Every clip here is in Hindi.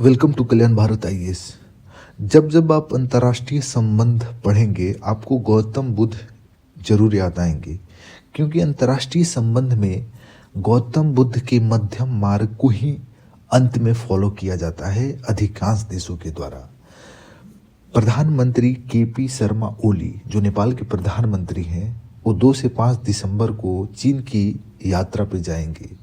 Welcome to Kalyan Bharat IAS. जब जब आप अंतर्राष्ट्रीय संबंध पढ़ेंगे आपको गौतम बुद्ध जरूर याद आएंगे, क्योंकि अंतर्राष्ट्रीय संबंध में गौतम बुद्ध के मध्यम मार्ग को ही अंत में फॉलो किया जाता है अधिकांश देशों के द्वारा। प्रधानमंत्री केपी शर्मा ओली जो नेपाल के प्रधानमंत्री हैं, वो 2 से 5 दिसंबर को चीन की यात्रा पे जाएंगे।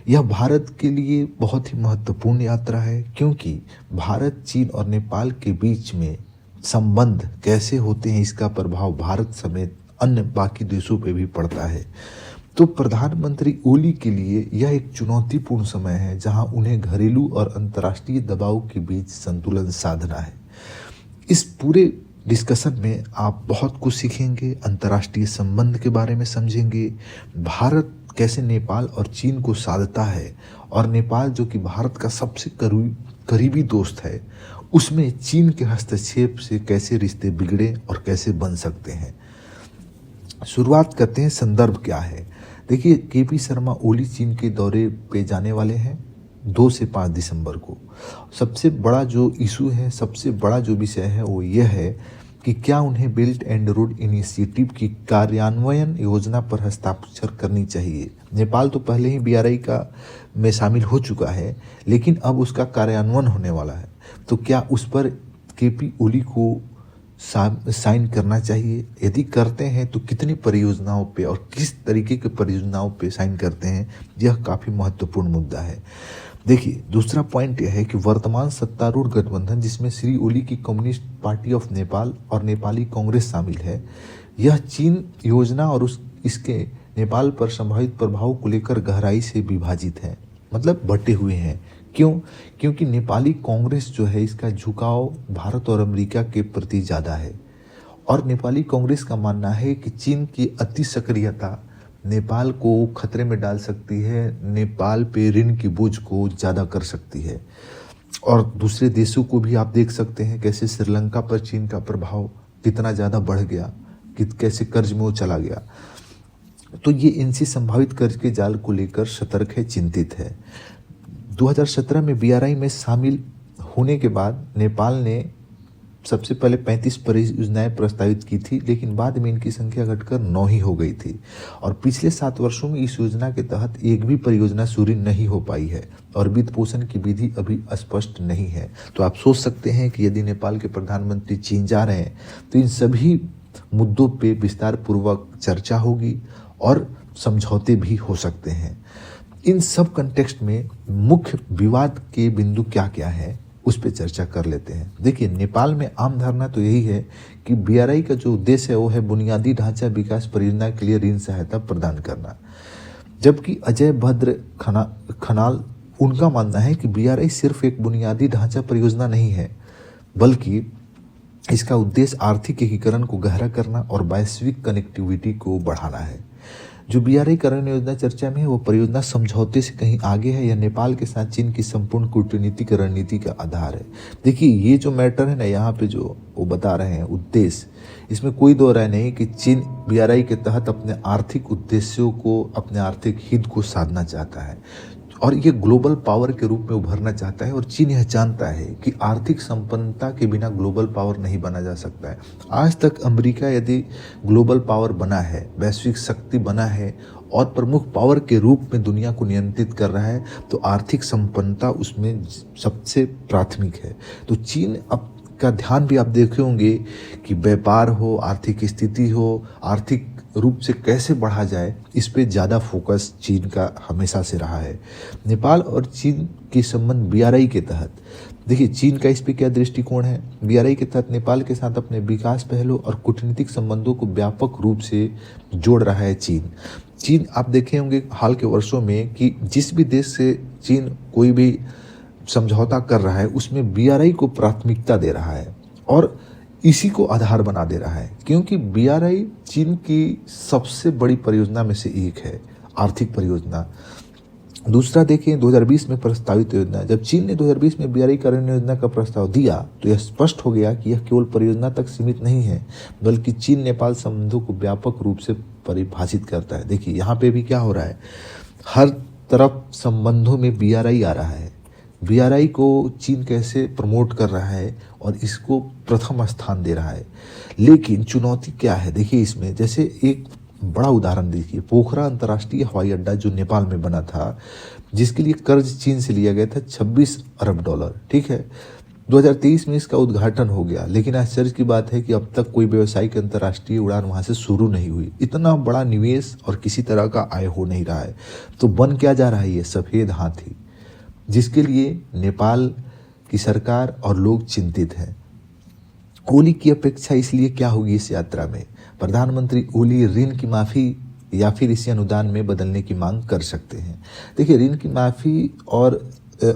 यह भारत के लिए बहुत ही महत्वपूर्ण यात्रा है, क्योंकि भारत, चीन और नेपाल के बीच में संबंध कैसे होते हैं इसका प्रभाव भारत समेत अन्य बाकी देशों पे भी पड़ता है। तो प्रधानमंत्री ओली के लिए यह एक चुनौतीपूर्ण समय है, जहां उन्हें घरेलू और अंतर्राष्ट्रीय दबाव के बीच संतुलन साधना है। इस पूरे डिस्कशन में आप बहुत कुछ सीखेंगे, अंतर्राष्ट्रीय संबंध के बारे में समझेंगे, भारत कैसे नेपाल और चीन को साधता है, और नेपाल जो कि भारत का सबसे करीबी दोस्त है, उसमें चीन के हस्तक्षेप से कैसे रिश्ते बिगड़े और कैसे बन सकते हैं। शुरुआत करते हैं, संदर्भ क्या है। देखिए, केपी शर्मा ओली चीन के दौरे पे जाने वाले हैं 2 से 5 दिसंबर को। सबसे बड़ा जो इशू है, सबसे बड़ा जो विषय है वो यह है कि क्या उन्हें बेल्ट एंड रोड इनिशिएटिव की कार्यान्वयन योजना पर हस्ताक्षर करनी चाहिए। नेपाल तो पहले ही BRI का में शामिल हो चुका है, लेकिन अब उसका कार्यान्वयन होने वाला है। तो क्या उस पर केपी ओली को साइन करना चाहिए? यदि करते हैं तो कितनी परियोजनाओं पे और किस तरीके के परियोजनाओं पे साइन करते हैं, यह काफ़ी महत्वपूर्ण मुद्दा है। देखिए, दूसरा पॉइंट यह है कि वर्तमान सत्तारूढ़ गठबंधन, जिसमें श्री ओली की कम्युनिस्ट पार्टी ऑफ नेपाल और नेपाली कांग्रेस शामिल है, यह चीन योजना और इसके नेपाल पर संभावित प्रभाव को लेकर गहराई से विभाजित है, मतलब बटे हुए हैं। क्यों? क्योंकि नेपाली कांग्रेस जो है, इसका झुकाव भारत और अमेरिका के प्रति ज़्यादा है, और नेपाली कांग्रेस का मानना है कि चीन की अति सक्रियता नेपाल को खतरे में डाल सकती है, नेपाल पे ऋण की बोझ को ज़्यादा कर सकती है। और दूसरे देशों को भी आप देख सकते हैं कैसे श्रीलंका पर चीन का प्रभाव कितना ज़्यादा बढ़ गया, कि कैसे कर्ज में वो चला गया। तो ये इनसे संभावित कर्ज के जाल को लेकर सतर्क है, चिंतित है। 2017 में BRI में शामिल होने के बाद नेपाल ने सबसे पहले 35 परियोजनाएं प्रस्तावित की थी, लेकिन बाद में इनकी संख्या घटकर 9 ही हो गई थी, और पिछले 7 वर्षों में इस योजना के तहत एक भी परियोजना शुरू नहीं हो पाई है, और वित्त पोषण की विधि अभी स्पष्ट नहीं है। तो आप सोच सकते हैं कि यदि नेपाल के प्रधानमंत्री चीन जा रहे हैं तो इन सभी मुद्दों पे विस्तार पूर्वक चर्चा होगी और समझौते भी हो सकते हैं। इन सब कंटेक्स्ट में मुख्य विवाद के बिंदु क्या क्या है, उस पर चर्चा कर लेते हैं। देखिए, नेपाल में आम धारणा तो यही है कि BRI का जो उद्देश्य है वो है बुनियादी ढांचा विकास परियोजना के लिए ऋण सहायता प्रदान करना, जबकि अजय भद्र खनाल उनका मानना है कि BRI सिर्फ एक बुनियादी ढांचा परियोजना नहीं है, बल्कि इसका उद्देश्य आर्थिक एकीकरण को गहरा करना और वैश्विक कनेक्टिविटी को बढ़ाना है। जो BRI कार्य योजना चर्चा में है, वो परियोजना समझौते से कहीं आगे है या नेपाल के साथ चीन की संपूर्ण कूटनीतिक रणनीति का आधार है। देखिए, ये जो मैटर है ना, यहाँ पे जो वो बता रहे हैं उद्देश्य, इसमें कोई दो राय नहीं कि चीन BRI के तहत अपने आर्थिक उद्देश्यों को, अपने आर्थिक हित को साधना चाहता है, और ये ग्लोबल पावर के रूप में उभरना चाहता है। और चीन यह जानता है कि आर्थिक संपन्नता के बिना ग्लोबल पावर नहीं बना जा सकता है। आज तक अमेरिका यदि ग्लोबल पावर बना है, वैश्विक शक्ति बना है और प्रमुख पावर के रूप में दुनिया को नियंत्रित कर रहा है, तो आर्थिक संपन्नता उसमें सबसे प्राथमिक है। तो चीन अब का ध्यान भी आप देखे होंगे कि व्यापार हो, आर्थिक स्थिति हो, आर्थिक रूप से कैसे बढ़ा जाए, इस पे ज़्यादा फोकस चीन का हमेशा से रहा है। नेपाल और चीन के संबंध BRI के तहत, देखिए चीन का इस पे क्या दृष्टिकोण है। BRI के तहत नेपाल के साथ अपने विकास पहलों और कूटनीतिक संबंधों को व्यापक रूप से जोड़ रहा है चीन आप देखे होंगे हाल के वर्षों में कि जिस भी देश से चीन कोई भी समझौता कर रहा है, उसमें BRI को प्राथमिकता दे रहा है और इसी को आधार बना दे रहा है, क्योंकि BRI चीन की सबसे बड़ी परियोजना में से एक है, आर्थिक परियोजना। दूसरा देखिए, 2020 में प्रस्तावित योजना, जब चीन ने 2020 में BRI कार्य योजना का प्रस्ताव दिया तो यह स्पष्ट हो गया कि यह केवल परियोजना तक सीमित नहीं है, बल्कि चीन नेपाल संबंधों को व्यापक रूप से परिभाषित करता है। देखिए, यहाँ पे भी क्या हो रहा है, हर तरफ संबंधों में BRI आ रहा है। बीआरआई को चीन कैसे प्रमोट कर रहा है और इसको प्रथम स्थान दे रहा है। लेकिन चुनौती क्या है देखिए इसमें, जैसे एक बड़ा उदाहरण देखिए, पोखरा अंतर्राष्ट्रीय हवाई अड्डा जो नेपाल में बना था, जिसके लिए कर्ज चीन से लिया गया था 26 अरब डॉलर, ठीक है। 2023 में इसका उद्घाटन हो गया, लेकिन आश्चर्य की बात है कि अब तक कोई व्यावसायिक अंतर्राष्ट्रीय उड़ान वहां से शुरू नहीं हुई। इतना बड़ा निवेश और किसी तरह का आय हो नहीं रहा है। तो बन क्या जा रहा है ये सफेद हाथी, जिसके लिए नेपाल की सरकार और लोग चिंतित हैं। ओली की अपेक्षा इसलिए क्या होगी इस यात्रा में? प्रधानमंत्री ओली ऋण की माफी या फिर इसे अनुदान में बदलने की मांग कर सकते हैं। देखिए, ऋण की माफी और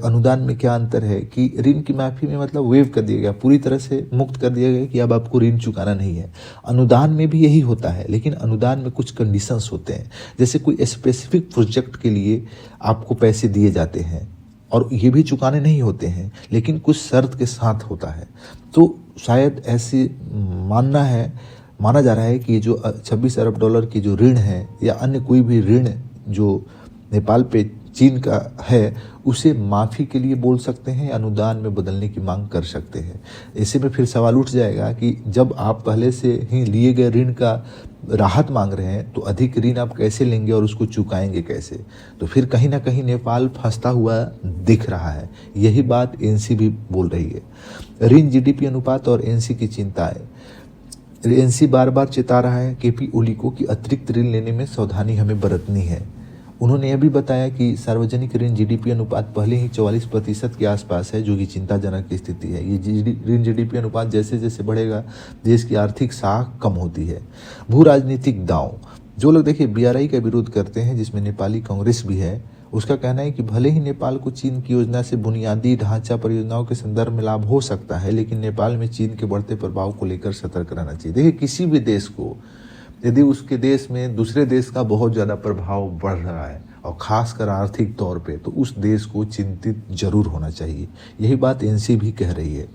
अनुदान में क्या अंतर है कि ऋण की माफी में मतलब वेव कर दिया गया, पूरी तरह से मुक्त कर दिया गया कि अब आपको ऋण चुकाना नहीं है। अनुदान में भी यही होता है, लेकिन अनुदान में कुछ कंडीशंस होते हैं, जैसे कोई स्पेसिफिक प्रोजेक्ट के लिए आपको पैसे दिए जाते हैं और ये भी चुकाने नहीं होते हैं, लेकिन कुछ शर्त के साथ होता है। तो शायद ऐसे माना जा रहा है कि जो 26 अरब डॉलर की जो ऋण है या अन्य कोई भी ऋण जो नेपाल पे चीन का है, उसे माफ़ी के लिए बोल सकते हैं, अनुदान में बदलने की मांग कर सकते हैं। ऐसे में फिर सवाल उठ जाएगा कि जब आप पहले से ही लिए गए ऋण का राहत मांग रहे हैं तो अधिक ऋण आप कैसे लेंगे और उसको चुकाएंगे कैसे? तो फिर कहीं ना कहीं नेपाल फंसता हुआ दिख रहा है। यही बात एनसी भी बोल रही है। ऋण जीडीपी अनुपात और एनसी की चिंताएं। एनसी बार बार चेता रहा है केपी ओली को कि अतिरिक्त ऋण लेने में सावधानी हमें बरतनी है। उन्होंने यह भी बताया कि सार्वजनिक ऋण जीडीपी अनुपात पहले ही 44% के आसपास है, जो कि चिंताजनक स्थिति है। ये ऋण जीडीपी अनुपात जैसे जैसे बढ़ेगा, देश की आर्थिक साख कम होती है। भू राजनीतिक दांव। जो लोग देखिए बीआरआई का विरोध करते हैं, जिसमें नेपाली कांग्रेस भी है, उसका कहना है कि भले ही नेपाल को चीन की योजना से बुनियादी ढांचा परियोजनाओं के संदर्भ में लाभ हो सकता है, लेकिन नेपाल में चीन के बढ़ते प्रभाव को लेकर सतर्क रहना चाहिए। देखिए, किसी भी देश को यदि उसके देश में दूसरे देश का बहुत ज़्यादा प्रभाव बढ़ रहा है और खासकर आर्थिक तौर पे, तो उस देश को चिंतित जरूर होना चाहिए। यही बात एनसी भी कह रही है।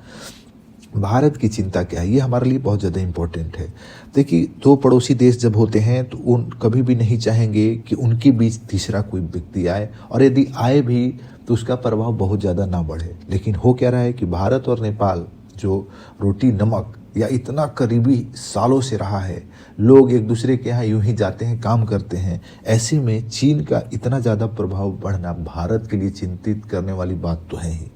भारत की चिंता क्या है, ये हमारे लिए बहुत ज़्यादा इम्पोर्टेंट है। देखिए, दो पड़ोसी देश जब होते हैं तो उन कभी भी नहीं चाहेंगे कि उनके बीच तीसरा कोई व्यक्ति आए, और यदि आए भी तो उसका प्रभाव बहुत ज़्यादा ना बढ़े। लेकिन हो क्या रहा है कि भारत और नेपाल जो रोटी नमक या इतना करीबी सालों से रहा है, लोग एक दूसरे के यहाँ यूं ही जाते हैं, काम करते हैं, ऐसे में चीन का इतना ज़्यादा प्रभाव बढ़ना भारत के लिए चिंतित करने वाली बात तो है ही।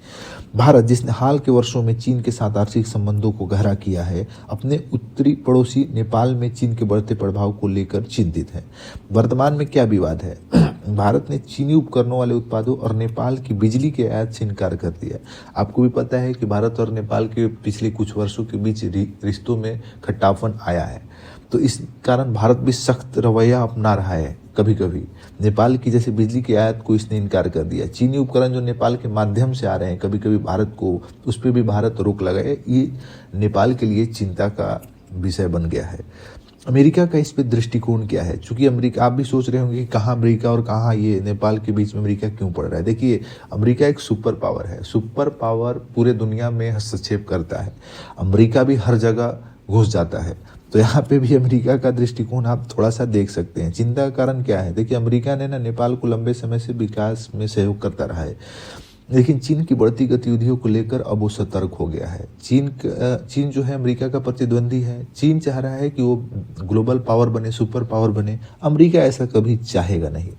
भारत, जिसने हाल के वर्षों में चीन के साथ आर्थिक संबंधों को गहरा किया है, अपने उत्तरी पड़ोसी नेपाल में चीन के बढ़ते प्रभाव को लेकर चिंतित है। वर्तमान में क्या विवाद है? भारत ने चीनी उपकरणों वाले उत्पादों और नेपाल की बिजली के आयात से इनकार कर दिया। आपको भी पता है कि भारत और नेपाल के पिछले कुछ वर्षों के बीच रिश्तों में खट्टापन आया है, तो इस कारण भारत भी सख्त रवैया अपना रहा है। कभी कभी नेपाल की जैसे बिजली की आयात को इसने इनकार कर दिया। चीनी उपकरण जो नेपाल के माध्यम से आ रहे हैं, कभी कभी भारत को उस पर भी भारत रोक लगाए। ये नेपाल के लिए चिंता का विषय बन गया है। अमेरिका का इस पर दृष्टिकोण क्या है? चूंकि अमेरिका, आप भी सोच रहे होंगे कि कहाँ अमेरिका और कहाँ ये नेपाल के बीच में अमेरिका क्यों पड़ रहा है। देखिए, अमेरिका एक सुपर पावर है। सुपर पावर पूरे दुनिया में हस्तक्षेप करता है। अमेरिका भी हर जगह घुस जाता है, तो यहाँ पे भी अमेरिका का दृष्टिकोण आप थोड़ा सा देख सकते हैं। चिंता का कारण क्या है? देखिए, अमेरिका ने नेपाल को लंबे समय से विकास में सहयोग करता रहा है, लेकिन चीन की बढ़ती गतिविधियों को लेकर अब वो सतर्क हो गया है। चीन जो है अमेरिका का प्रतिद्वंदी है। चीन चाह रहा है कि वो ग्लोबल पावर बने, सुपर पावर बने। अमेरिका ऐसा कभी चाहेगा नहीं।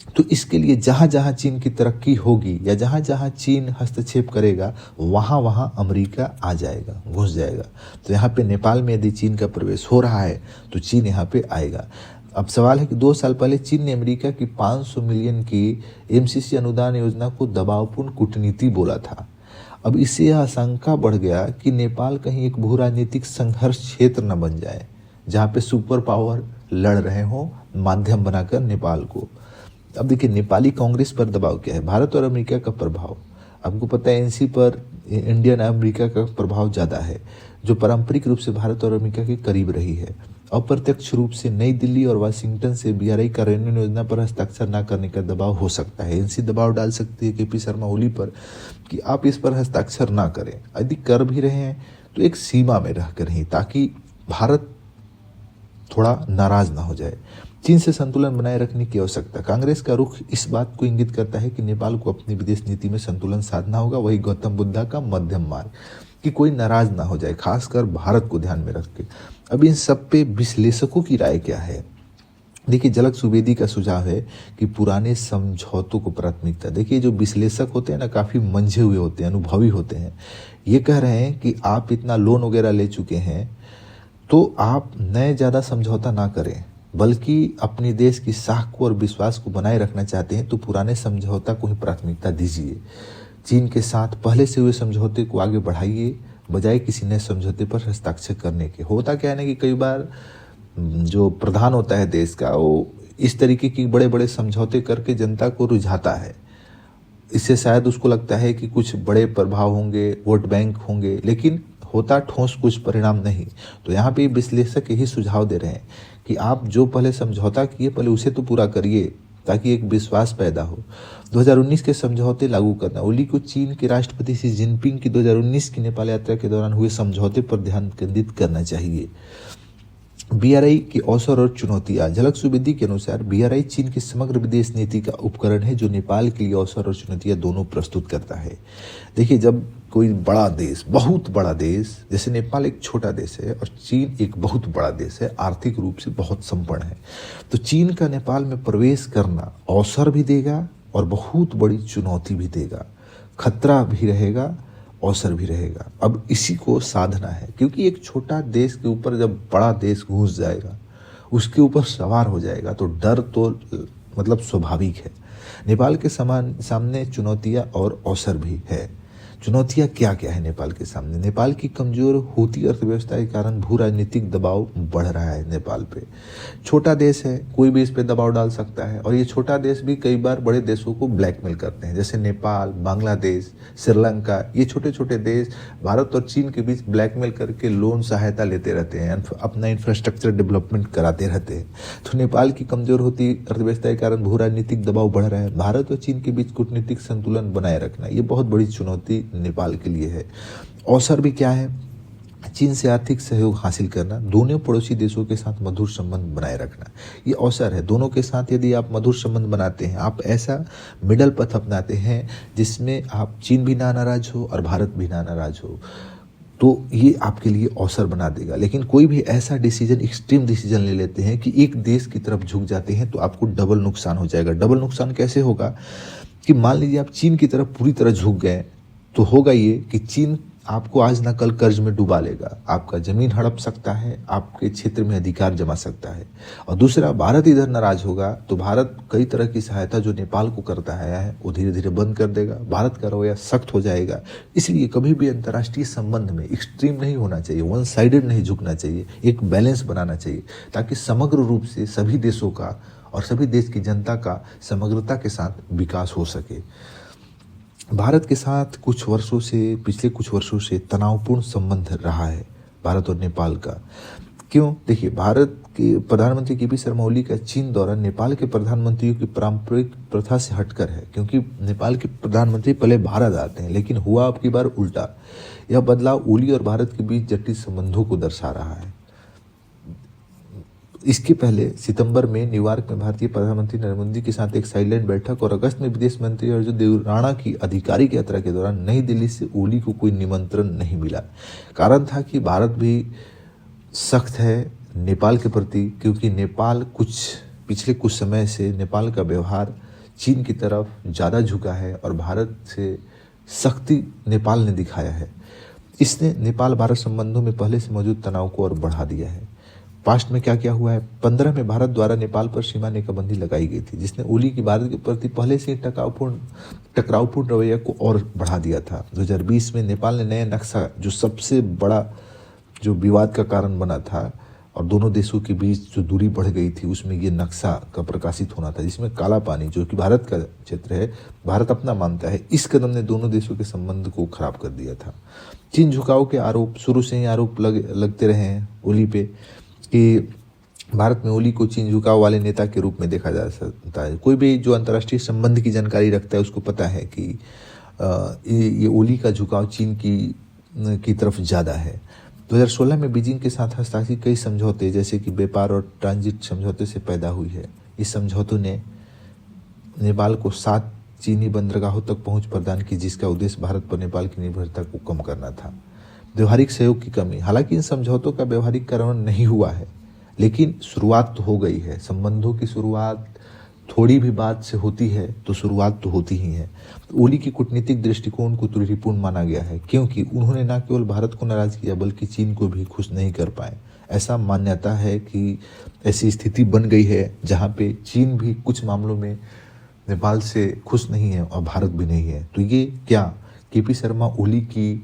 तो इसके लिए जहाँ जहाँ चीन की तरक्की होगी या जहाँ जहाँ चीन हस्तक्षेप करेगा, वहाँ वहाँ अमेरिका आ जाएगा, घुस जाएगा। तो यहाँ पे नेपाल में यदि चीन का प्रवेश हो रहा है तो चीन यहाँ पे आएगा। अब सवाल है कि 2 साल पहले चीन ने अमेरिका की 500 मिलियन की एमसीसी अनुदान योजना को दबावपूर्ण कूटनीति बोला था। अब इससे यह आशंका बढ़ गया कि नेपाल कहीं एक भू राजनीतिक संघर्ष क्षेत्र न बन जाए, जहाँ पे सुपर पावर लड़ रहे हों माध्यम बनाकर नेपाल को। अब देखिए, नेपाली कांग्रेस पर दबाव क्या है? भारत और अमेरिका का प्रभाव। आपको पता है एनसी पर इंडियन अमेरिका का प्रभाव ज़्यादा है, जो पारंपरिक रूप से भारत और अमेरिका के करीब रही है। अप्रत्यक्ष रूप से नई दिल्ली और वाशिंगटन से बीआरआई कार्यान्वयन योजना पर हस्ताक्षर न करने का दबाव हो सकता है। एनसी दबाव डाल सकती है केपी शर्मा ओली पर कि आप इस पर हस्ताक्षर ना करें। यदि कर भी रहे हैं तो एक सीमा में रहकर ही, ताकि भारत थोड़ा नाराज ना हो जाए। चीन से संतुलन बनाए रखने की आवश्यकता। कांग्रेस का रुख इस बात को इंगित करता है कि नेपाल को अपनी विदेश नीति में संतुलन साधना होगा, वही गौतम बुद्धा का मध्यम मार्ग, कि कोई नाराज ना हो जाए, खासकर भारत को ध्यान में रख के। अब इन सब पे विश्लेषकों की राय क्या है? देखिए, झलक सुवेदी का सुझाव है कि पुराने समझौतों को प्राथमिकता। देखिए, जो विश्लेषक होते हैं ना, काफ़ी मंझे हुए होते हैं, अनुभवी होते हैं। ये कह रहे हैं कि आप इतना लोन वगैरह ले चुके हैं तो आप नए ज़्यादा समझौता ना करें, बल्कि अपने देश की साख को और विश्वास को बनाए रखना चाहते हैं तो पुराने समझौता को ही प्राथमिकता दीजिए। चीन के साथ पहले से हुए समझौते को आगे बढ़ाइए, बजाय किसी नए समझौते पर हस्ताक्षर करने के। होता क्या है ना कि कई बार जो प्रधान होता है देश का, वो इस तरीके की बड़े बड़े समझौते करके जनता को रुझाता है। इससे शायद उसको लगता है कि कुछ बड़े प्रभाव होंगे, वोट बैंक होंगे, लेकिन होता ठोस कुछ परिणाम नहीं। तो यहाँ पे विश्लेषक यही सुझाव दे रहे हैं कि आप जो पहले समझौता किए पहले उसे तो पूरा करिए, ताकि एक विश्वास पैदा हो। 2019 के समझौते लागू करना। ओली को चीन के राष्ट्रपति शी जिनपिंग की 2019 की नेपाल यात्रा के दौरान हुए समझौते पर ध्यान केंद्रित करना चाहिए। बीआरआई की अवसर और चुनौतियां। झलक सुवेदी के अनुसार बीआरआई चीन की समग्र विदेश नीति का उपकरण है, जो नेपाल के लिए अवसर और चुनौतियां दोनों प्रस्तुत करता है। देखिए, जब कोई बड़ा देश, बहुत बड़ा देश, जैसे नेपाल एक छोटा देश है और चीन एक बहुत बड़ा देश है, आर्थिक रूप से बहुत संपन्न है, तो चीन का नेपाल में प्रवेश करना अवसर भी देगा और बहुत बड़ी चुनौती भी देगा। खतरा भी रहेगा, अवसर भी रहेगा। अब इसी को साधना है, क्योंकि एक छोटा देश के ऊपर जब बड़ा देश घुस जाएगा, उसके ऊपर सवार हो जाएगा, तो डर तो मतलब स्वाभाविक है। नेपाल के सामने चुनौतियां और अवसर भी है। चुनौतियां क्या क्या है नेपाल के सामने? नेपाल की कमजोर होती अर्थव्यवस्था के कारण भू राजनीतिक दबाव बढ़ रहा है नेपाल पे। छोटा देश है, कोई भी इस पे दबाव डाल सकता है, और ये छोटा देश भी कई बार बड़े देशों को ब्लैकमेल करते हैं, जैसे नेपाल, बांग्लादेश, श्रीलंका। ये छोटे छोटे देश भारत और चीन के बीच ब्लैकमेल करके लोन सहायता लेते रहते हैं, अपना इंफ्रास्ट्रक्चर डेवलपमेंट कराते रहते हैं। तो नेपाल की कमजोर होती अर्थव्यवस्था के कारण भू राजनीतिक दबाव बढ़ रहा है। भारत और चीन के बीच कूटनीतिक संतुलन बनाए रखना, ये बहुत बड़ी चुनौती नेपाल के लिए है। अवसर भी क्या है? चीन से आर्थिक सहयोग हासिल करना, दोनों पड़ोसी देशों के साथ मधुर संबंध बनाए रखना, ये अवसर है। दोनों के साथ यदि आप मधुर संबंध बनाते हैं, आप ऐसा मिडल पथ अपनाते हैं जिसमें आप चीन भी ना नाराज हो और भारत भी ना नाराज हो, तो ये आपके लिए अवसर बना देगा। लेकिन कोई भी ऐसा डिसीजन, एक्सट्रीम डिसीजन ले लेते हैं कि एक देश की तरफ झुक जाते हैं, तो आपको डबल नुकसान हो जाएगा। डबल नुकसान कैसे होगा कि मान लीजिए आप चीन की तरफ पूरी तरह झुक गए, तो होगा ये कि चीन आपको आज ना कल कर्ज में डुबा लेगा, आपका जमीन हड़प सकता है, आपके क्षेत्र में अधिकार जमा सकता है। और दूसरा, भारत इधर नाराज होगा तो भारत कई तरह की सहायता जो नेपाल को करता है वो धीरे धीरे बंद कर देगा, भारत का रवैया सख्त हो जाएगा। इसलिए कभी भी अंतर्राष्ट्रीय संबंध में एक्सट्रीम नहीं होना चाहिए, वन साइडेड नहीं झुकना चाहिए, एक बैलेंस बनाना चाहिए, ताकि समग्र रूप से सभी देशों का और सभी देश की जनता का समग्रता के साथ विकास हो सके। भारत के साथ पिछले कुछ वर्षों से तनावपूर्ण संबंध रहा है भारत और नेपाल का। क्यों? देखिए, भारत के प्रधानमंत्री केपी शर्मा ओली का चीन दौरा नेपाल के प्रधानमंत्रियों की पारंपरिक प्रथा से हटकर है, क्योंकि नेपाल के प्रधानमंत्री पहले भारत आते हैं, लेकिन हुआ अब की बार उल्टा। यह बदलाव ओली और भारत के बीच जटिल संबंधों को दर्शा रहा है। इसके पहले सितंबर में न्यूयॉर्क में भारतीय प्रधानमंत्री नरेंद्र मोदी के साथ एक साइलेंट बैठक और अगस्त में विदेश मंत्री अर्जुन देव राणा की आधिकारिक यात्रा के दौरान नई दिल्ली से ओली को कोई निमंत्रण नहीं मिला। कारण था कि भारत भी सख्त है नेपाल के प्रति, क्योंकि नेपाल पिछले कुछ समय से नेपाल का व्यवहार चीन की तरफ ज़्यादा झुका है और भारत से सख्ती नेपाल ने दिखाया है। इसने नेपाल भारत संबंधों में पहले से मौजूद तनाव को और बढ़ा दिया है। पास्ट में क्या क्या हुआ है? 15 में भारत द्वारा नेपाल पर सीमा नाकाबंदी लगाई गई थी, जिसने ओली की भारत के प्रति पहले से टकरावपूर्ण रवैया को और बढ़ा दिया था। 2020 में नेपाल ने नया नक्शा, जो सबसे बड़ा जो विवाद का कारण बना था और दोनों देशों के बीच जो दूरी बढ़ गई थी, उसमें ये नक्शा का प्रकाशित होना था, जिसमें काला पानी, जो कि भारत का क्षेत्र है, भारत अपना मानता है, इस कदम ने दोनों देशों के संबंध को खराब कर दिया था। चीन झुकाव के आरोप, शुरू से ही आरोप लगते रहे हैं ओली पे कि भारत में ओली को चीन झुकाव वाले नेता के रूप में देखा जा सकता है। कोई भी जो अंतर्राष्ट्रीय संबंध की जानकारी रखता है उसको पता है कि ये ओली का झुकाव चीन की तरफ ज़्यादा है। 2016 में बीजिंग के साथ हस्ताक्षरित कई समझौते जैसे कि व्यापार और ट्रांजिट समझौते से पैदा हुई है। इस समझौतों ने नेपाल को 7 चीनी बंदरगाहों तक पहुंच प्रदान की, जिसका उद्देश्य भारत पर नेपाल की निर्भरता को कम करना था। व्यवहारिक सहयोग की कमी, हालांकि इन समझौतों का व्यवहारिक कार्यान्वयन नहीं हुआ है, लेकिन शुरुआत तो हो गई है। संबंधों की शुरुआत थोड़ी भी बात से होती है तो शुरुआत तो होती ही है। ओली की कूटनीतिक दृष्टिकोण को त्रुटिपूर्ण माना गया है, क्योंकि उन्होंने न केवल भारत को नाराज किया बल्कि चीन को भी खुश नहीं कर पाए। ऐसा मान्यता है कि ऐसी स्थिति बन गई है जहाँ पे चीन भी कुछ मामलों में नेपाल से खुश नहीं है और भारत भी नहीं है। तो ये क्या केपी शर्मा ओली की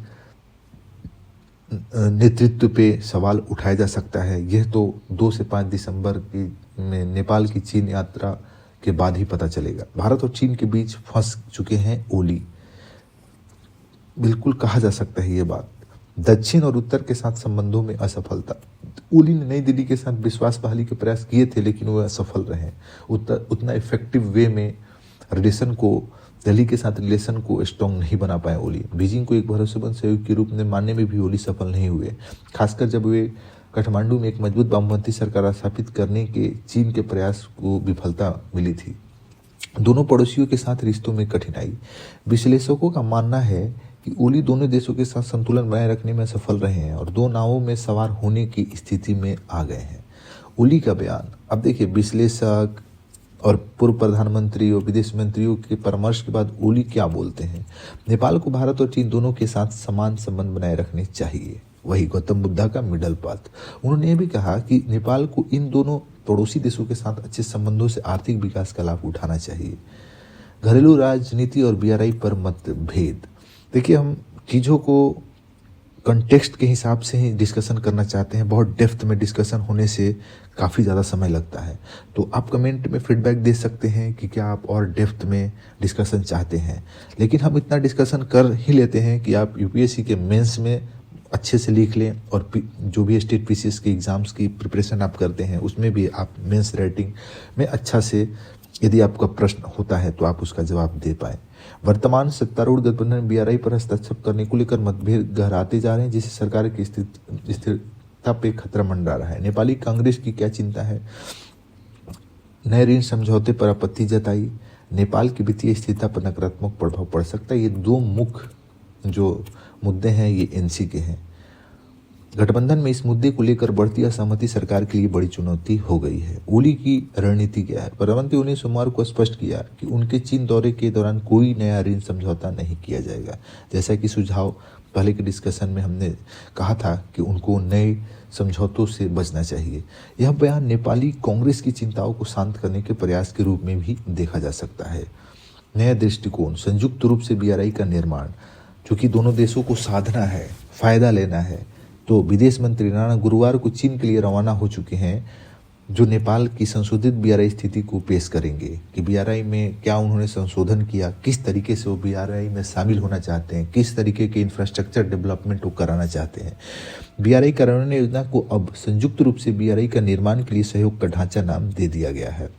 नेतृत्व पे सवाल उठाया जा सकता है? यह तो 2 से 5 दिसंबर की में नेपाल की चीन यात्रा के बाद ही पता चलेगा। भारत और चीन के बीच फंस चुके हैं ओली, बिल्कुल कहा जा सकता है ये बात। दक्षिण और उत्तर के साथ संबंधों में असफलता, ओली ने नई दिल्ली के साथ विश्वास बहाली के प्रयास किए थे, लेकिन वो असफल रहे। उतना इफेक्टिव वे में दिल्ली के साथ रिलेशन को स्ट्रॉन्ग नहीं बना पाए ओली। बीजिंग को एक भरोसेमंद सहयोग के रूप में मानने में भी ओली सफल नहीं हुए, खासकर जब वे काठमांडू में एक मजबूत वामपंथी सरकार स्थापित करने के चीन के प्रयास को विफलता मिली थी। दोनों पड़ोसियों के साथ रिश्तों में कठिनाई, विश्लेषकों का मानना है कि ओली दोनों देशों के साथ संतुलन बनाए रखने में सफल रहे हैं और 2 नावों में सवार होने की स्थिति में आ गए हैं। ओली का बयान, अब देखिए, विश्लेषक और पूर्व प्रधानमंत्री और विदेश मंत्रियों के परामर्श के बाद ओली क्या बोलते हैं? नेपाल को भारत और चीन दोनों के साथ समान संबंध बनाए रखने चाहिए, वही गौतम बुद्धा का मिडल पाथ। उन्होंने ये भी कहा कि नेपाल को इन दोनों पड़ोसी देशों के साथ अच्छे संबंधों से आर्थिक विकास का लाभ उठाना चाहिए। घरेलू राजनीति और बीआरआई पर मतभेद, देखिए, हम चीज़ों को कंटेक्स्ट के हिसाब से ही डिस्कशन करना चाहते हैं। बहुत डेप्थ में डिस्कशन होने से काफ़ी ज़्यादा समय लगता है, तो आप कमेंट में फीडबैक दे सकते हैं कि क्या आप और डेप्थ में डिस्कशन चाहते हैं। लेकिन हम इतना डिस्कशन कर ही लेते हैं कि आप यूपीएससी के मेंस में अच्छे से लिख लें और जो भी स्टेट पीसीएस के एग्ज़ाम्स की प्रिपरेशन आप करते हैं उसमें भी आप मेंस राइटिंग में अच्छा से, यदि आपका प्रश्न होता है तो आप उसका जवाब दे पाएँ। वर्तमान सत्तारूढ़ गठबंधन बीआरआई पर हस्तक्षेप करने को लेकर मतभेद गहराते जा रहे हैं, जिससे सरकार की स्थिरता पे खतरा मंडरा रहा है। नेपाली कांग्रेस की क्या चिंता है? नए ऋण समझौते पर आपत्ति जताई, नेपाल की वित्तीय स्थिरता पर नकारात्मक प्रभाव पड़ सकता है। ये 2 मुख्य जो मुद्दे हैं ये एनसी के हैं। गठबंधन में इस मुद्दे को लेकर बढ़ती असहमति सरकार के लिए बड़ी चुनौती हो गई है। ओली की रणनीति क्या है? प्रधानमंत्री ओली ने सोमवार को स्पष्ट किया कि उनके चीन दौरे के दौरान कोई नया ऋण समझौता नहीं किया जाएगा। जैसा कि सुझाव पहले के डिस्कशन में हमने कहा था कि उनको नए समझौतों से बचना चाहिए। यह बयान नेपाली कांग्रेस की चिंताओं को शांत करने के प्रयास के रूप में भी देखा जा सकता है। नया दृष्टिकोण, संयुक्त रूप से बीआरआई का निर्माण, चूंकि दोनों देशों को साधना है, फायदा लेना है, तो विदेश मंत्री राणा गुरुवार को चीन के लिए रवाना हो चुके हैं, जो नेपाल की संशोधित बीआरआई स्थिति को पेश करेंगे कि बीआरआई में क्या उन्होंने संशोधन किया, किस तरीके से वो बीआरआई में शामिल होना चाहते हैं, किस तरीके के इंफ्रास्ट्रक्चर डेवलपमेंट वो कराना चाहते हैं। बीआरआई कार्यान्वयन योजना को अब संयुक्त रूप से बीआरआई का निर्माण के लिए सहयोग का ढांचा नाम दे दिया गया है।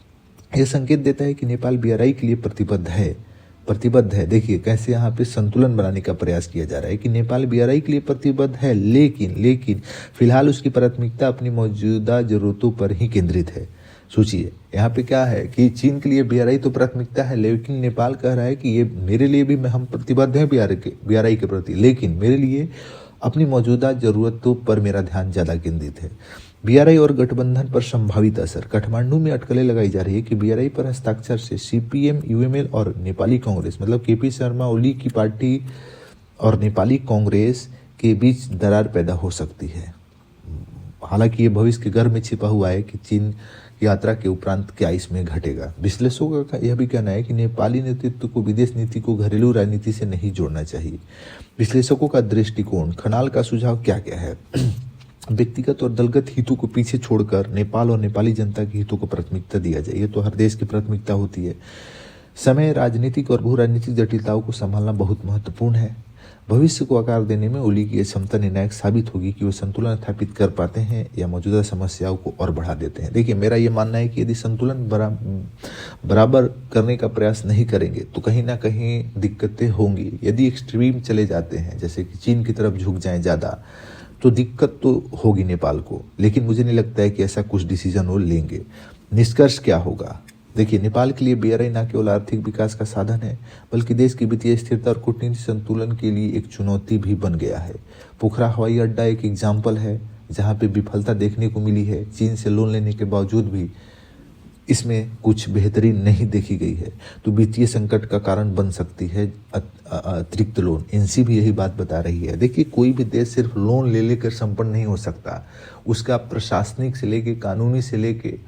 यह संकेत देता है कि नेपाल बीआरआई के लिए प्रतिबद्ध है। देखिए कैसे यहाँ पे संतुलन बनाने का प्रयास किया जा रहा है कि नेपाल बीआरआई के लिए प्रतिबद्ध है, लेकिन फिलहाल उसकी प्राथमिकता अपनी मौजूदा जरूरतों पर ही केंद्रित है। सोचिए, यहाँ पे क्या है कि चीन के लिए बीआरआई तो प्राथमिकता है, लेकिन नेपाल कह रहा है कि ये मेरे लिए भी हम प्रतिबद्ध हैं बीआरआई के प्रति, लेकिन मेरे लिए अपनी मौजूदा जरूरतों पर मेरा ध्यान ज़्यादा केंद्रित है। बीआरआई और गठबंधन पर संभावित असर, काठमांडू में अटकलें लगाई जा रही है कि बीआरआई पर हस्ताक्षर से सीपीएम, यूएमएल और नेपाली कांग्रेस, मतलब केपी शर्मा ओली की पार्टी और नेपाली कांग्रेस के बीच दरार पैदा हो सकती है। हालांकि ये भविष्य के घर में छिपा हुआ है कि चीन यात्रा के उपरांत क्या इसमें घटेगा। विश्लेषकों का यह भी कहना है कि नेपाली नेतृत्व को विदेश नीति को घरेलू राजनीति से नहीं जोड़ना चाहिए। विश्लेषकों का दृष्टिकोण, खनाल का सुझाव क्या है? व्यक्तिगत और दलगत हितों को पीछे छोड़कर नेपाल और नेपाली जनता के हितों को प्राथमिकता दिया जाए। ये तो हर देश की प्राथमिकता होती है। समय, राजनीतिक और भू राजनीतिक जटिलताओं को संभालना बहुत महत्वपूर्ण है। भविष्य को आकार देने में ओली की क्षमता निर्णायक साबित होगी कि वे संतुलन स्थापित कर पाते हैं या मौजूदा समस्याओं को और बढ़ा देते हैं। देखिए, मेरा ये मानना है कि यदि संतुलन बराबर करने का प्रयास नहीं करेंगे तो कहीं ना कहीं दिक्कतें होंगी। यदि एक्सट्रीम चले जाते हैं, जैसे कि चीन की तरफ झुक जाएं ज़्यादा, तो दिक्कत तो होगी नेपाल को, लेकिन मुझे नहीं लगता है कि ऐसा कुछ डिसीजन वो लेंगे। निष्कर्ष क्या होगा? देखिए, नेपाल के लिए BRI न केवल आर्थिक विकास का साधन है, बल्कि देश की वित्तीय स्थिरता और कूटनीतिक संतुलन के लिए एक चुनौती भी बन गया है। पोखरा हवाई अड्डा एक एग्जाम्पल है जहाँ पे विफलता देखने को मिली है। चीन से लोन लेने के बावजूद भी इसमें कुछ बेहतरी नहीं देखी गई है, तो वित्तीय संकट का कारण बन सकती है अतिरिक्त लोन। एनसी भी यही बात बता रही है। देखिए, कोई भी देश सिर्फ लोन ले लेकर संपन्न नहीं हो सकता। उसका प्रशासनिक से लेके कानूनी से लेके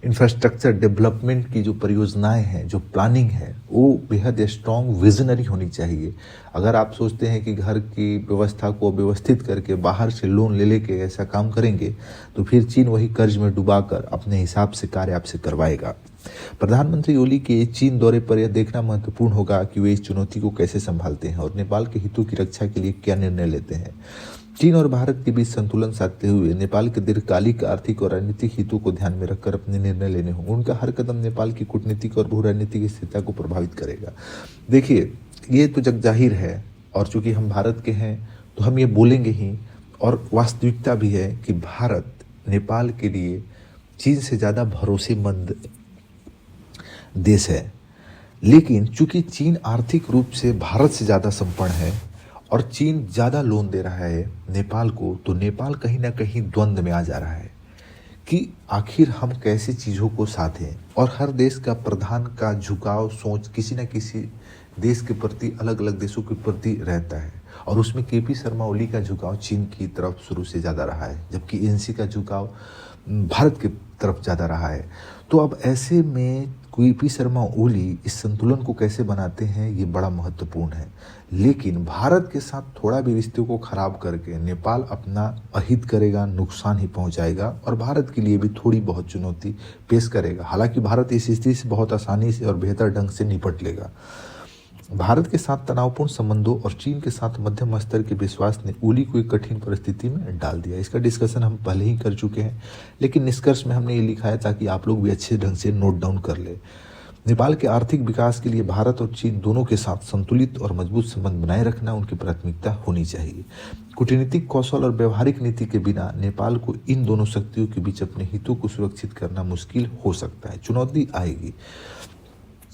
इंफ्रास्ट्रक्चर डेवलपमेंट की जो परियोजनाएं हैं, जो प्लानिंग है, वो बेहद स्ट्रॉन्ग विजनरी होनी चाहिए। अगर आप सोचते हैं कि घर की व्यवस्था को व्यवस्थित करके बाहर से लोन ले लेके ऐसा काम करेंगे, तो फिर चीन वही कर्ज में डुबाकर अपने हिसाब से कार्य आपसे करवाएगा। प्रधानमंत्री ओली के चीन दौरे पर यह देखना महत्वपूर्ण होगा कि वे इस चुनौती को कैसे संभालते हैं और नेपाल के हितों की रक्षा के लिए क्या निर्णय लेते हैं। चीन और भारत के बीच संतुलन साधते हुए नेपाल के दीर्घकालिक आर्थिक और राजनीतिक हितों को ध्यान में रखकर अपने निर्णय लेने होंगे। उनका हर कदम नेपाल की कूटनीतिक और भू राजनीतिक स्थिरता को प्रभावित करेगा। देखिए, ये तो जग जाहिर है, और चूंकि हम भारत के हैं तो हम ये बोलेंगे ही, और वास्तविकता भी है कि भारत नेपाल के लिए चीन से ज़्यादा भरोसेमंद देश है। लेकिन चूंकि चीन आर्थिक रूप से भारत से ज़्यादा संपन्न है और चीन ज़्यादा लोन दे रहा है नेपाल को, तो नेपाल कहीं ना कहीं द्वंद्व में आ जा रहा है कि आखिर हम कैसे चीज़ों को साधें। और हर देश का प्रधान का झुकाव, सोच किसी न किसी देश के प्रति, अलग अलग देशों के प्रति रहता है, और उसमें KP शर्मा ओली का झुकाव चीन की तरफ शुरू से ज़्यादा रहा है, जबकि NC का झुकाव भारत की तरफ ज़्यादा रहा है। तो अब ऐसे में KP शर्मा ओली इस संतुलन को कैसे बनाते हैं, ये बड़ा महत्वपूर्ण है। लेकिन भारत के साथ थोड़ा भी रिश्ते को खराब करके नेपाल अपना अहित करेगा, नुकसान ही पहुंचाएगा, और भारत के लिए भी थोड़ी बहुत चुनौती पेश करेगा। हालांकि भारत इस स्थिति से बहुत आसानी से और बेहतर ढंग से निपट लेगा। भारत के साथ तनावपूर्ण संबंधों और चीन के साथ मध्यम स्तर के विश्वास ने ओली को एक कठिन परिस्थिति में डाल दिया। इसका डिस्कशन हम पहले ही कर चुके हैं, लेकिन निष्कर्ष में हमने ये लिखा है ताकि आप लोग भी अच्छे ढंग से नोट डाउन कर ले। नेपाल के आर्थिक विकास के लिए भारत और चीन दोनों के साथ संतुलित और मजबूत संबंध बनाए रखना उनकी प्राथमिकता होनी चाहिए। कूटनीतिक कौशल और व्यवहारिक नीति के बिना नेपाल को इन दोनों शक्तियों के बीच अपने हितों को सुरक्षित करना मुश्किल हो सकता है। चुनौती आएगी।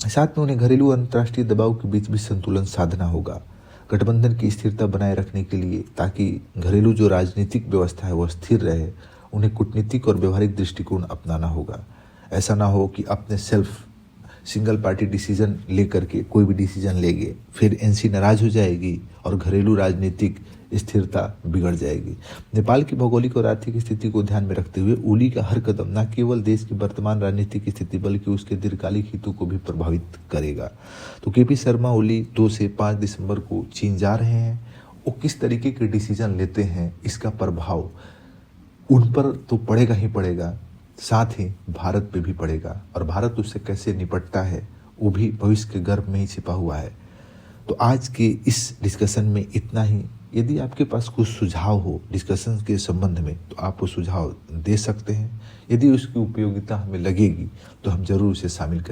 साथ में उन्हें घरेलू अंतर्राष्ट्रीय दबाव के बीच भी संतुलन साधना होगा, गठबंधन की स्थिरता बनाए रखने के लिए, ताकि घरेलू जो राजनीतिक व्यवस्था है वह स्थिर रहे। उन्हें कूटनीतिक और व्यवहारिक दृष्टिकोण अपनाना होगा। ऐसा ना हो कि अपने सेल्फ सिंगल पार्टी डिसीजन लेकर के कोई भी डिसीजन लेंगे, फिर NC नाराज हो जाएगी और घरेलू राजनीतिक स्थिरता बिगड़ जाएगी। नेपाल की भौगोलिक और आर्थिक स्थिति को ध्यान में रखते हुए ओली का हर कदम न केवल देश की वर्तमान राजनीतिक स्थिति बल्कि उसके दीर्घकालिक हितों को भी प्रभावित करेगा। तो KP शर्मा ओली 2 से 5 दिसंबर को चीन जा रहे हैं। वो किस तरीके के डिसीजन लेते हैं, इसका प्रभाव उन पर तो पड़ेगा ही पड़ेगा, साथ ही भारत पे भी पड़ेगा, और भारत उससे कैसे निपटता है वो भी भविष्य के गर्भ में ही छिपा हुआ है। तो आज के इस डिस्कशन में इतना ही। यदि आपके पास कुछ सुझाव हो डिस्कशन के संबंध में, तो आप वो सुझाव दे सकते हैं। यदि उसकी उपयोगिता हमें लगेगी तो हम जरूर उसे शामिल करें।